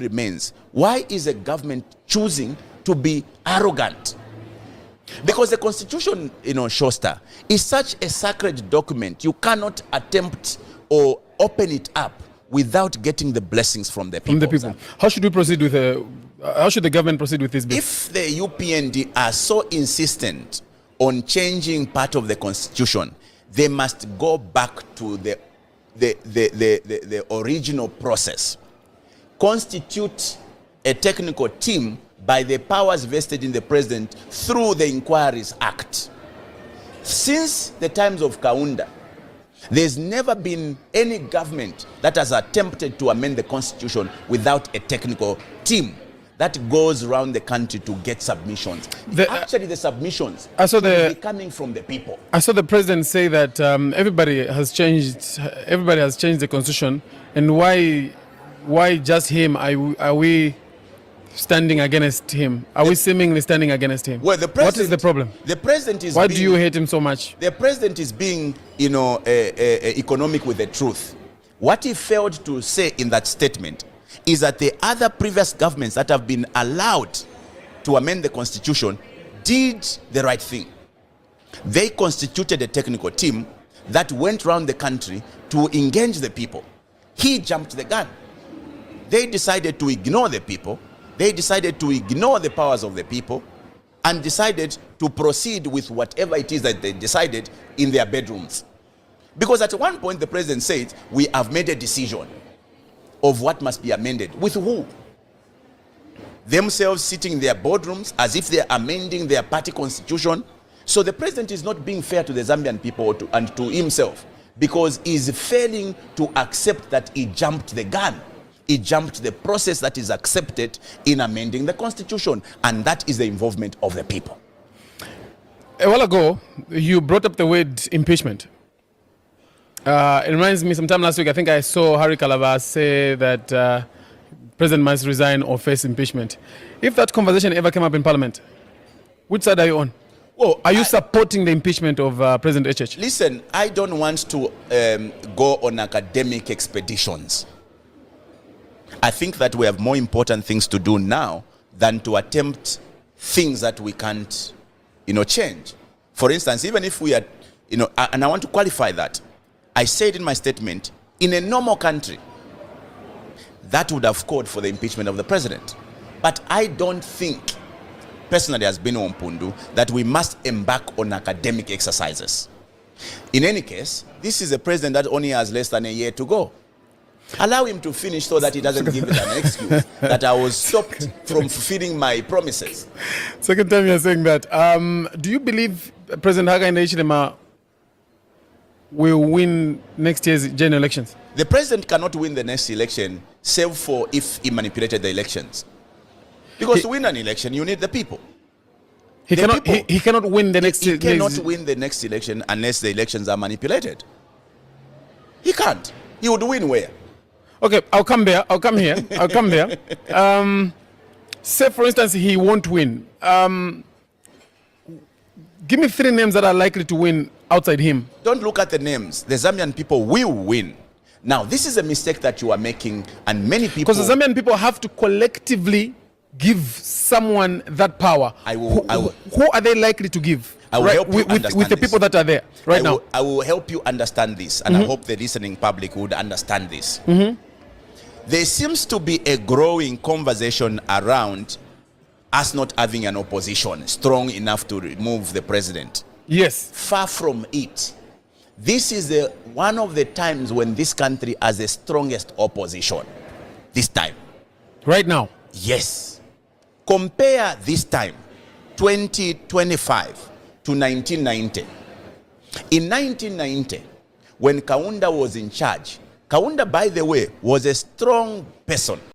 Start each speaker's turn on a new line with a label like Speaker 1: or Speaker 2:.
Speaker 1: remains, why is a government choosing to be arrogant? Because the Constitution, Shosta, is such a sacred document. You cannot attempt or open it up without getting the blessings from the people.
Speaker 2: How should we proceed with how should the government proceed with this bill?
Speaker 1: If the UPND are so insistent on changing part of the Constitution, they must go back to the original process. Constitute a technical team by the powers vested in the president through the Inquiries Act. Since the times of Kaunda, there's never been any government that has attempted to amend the Constitution without a technical team that goes around the country to get submissions. Actually, the submissions should be coming from the people.
Speaker 2: I saw the president say that everybody has changed the Constitution, and why just him? Are we standing against him? Are we seemingly standing against him?
Speaker 1: Well,
Speaker 2: what is the problem?
Speaker 1: The president is.
Speaker 2: Why do you hate him so much?
Speaker 1: The president is being, economic with the truth. What he failed to say in that statement is that the other previous governments that have been allowed to amend the Constitution did the right thing. They constituted a technical team that went around the country to engage the people. He jumped the gun. They decided to ignore the people. They decided to ignore the powers of the people and decided to proceed with whatever it is that they decided in their bedrooms. Because at one point the president said, we have made a decision of what must be amended. With who? Themselves sitting in their boardrooms as if they are amending their party constitution. So the president is not being fair to the Zambian people and to himself, because he's failing to accept that he jumped the gun. He jumped the process that is accepted in amending the Constitution, and that is the involvement of the people.
Speaker 2: A while ago, you brought up the word impeachment. It reminds me, sometime last week, I think I saw Harry Calabar say that President must resign or face impeachment. If that conversation ever came up in Parliament, which side are you on?
Speaker 1: Well,
Speaker 2: are you supporting the impeachment of President HH?
Speaker 1: Listen, I don't want to go on academic expeditions. I think that we have more important things to do now than to attempt things that we can't, change. For instance, even if we are, and I want to qualify that. I said in my statement, in a normal country, that would have called for the impeachment of the president. But I don't think, personally as Bino Mpundu, that we must embark on academic exercises. In any case, this is a president that only has less than a year to go. Allow him to finish so that he doesn't give it an excuse that I was stopped from fulfilling my promises.
Speaker 2: Second time you're saying that. Do you believe President Hakainde Hichilema will win next year's general elections?
Speaker 1: The president cannot win the next election, save for if he manipulated the elections. Because to win an election, you need the people.
Speaker 2: He cannot win the next.
Speaker 1: He cannot win the next election unless the elections are manipulated. He can't. He would win where?
Speaker 2: Okay, I'll come there. I'll come here. I'll come there. Say, for instance, he won't win. Give me 3 names that are likely to win outside him.
Speaker 1: Don't look at the names. The Zambian people will win. Now, this is a mistake that you are making, and many people...
Speaker 2: Because the Zambian people have to collectively give someone that power. Who are they likely to give?
Speaker 1: I will help you understand
Speaker 2: with the people that are there right now.
Speaker 1: I will help you understand this, and I hope the listening public would understand this. There seems to be a growing conversation around us not having an opposition strong enough to remove the president.
Speaker 2: Yes.
Speaker 1: Far from it. This is one of the times when this country has the strongest opposition. This time.
Speaker 2: Right now?
Speaker 1: Yes. Compare this time, 2025, to 1990. In 1990, when Kaunda was in charge, Kaunda, by the way, was a strong person.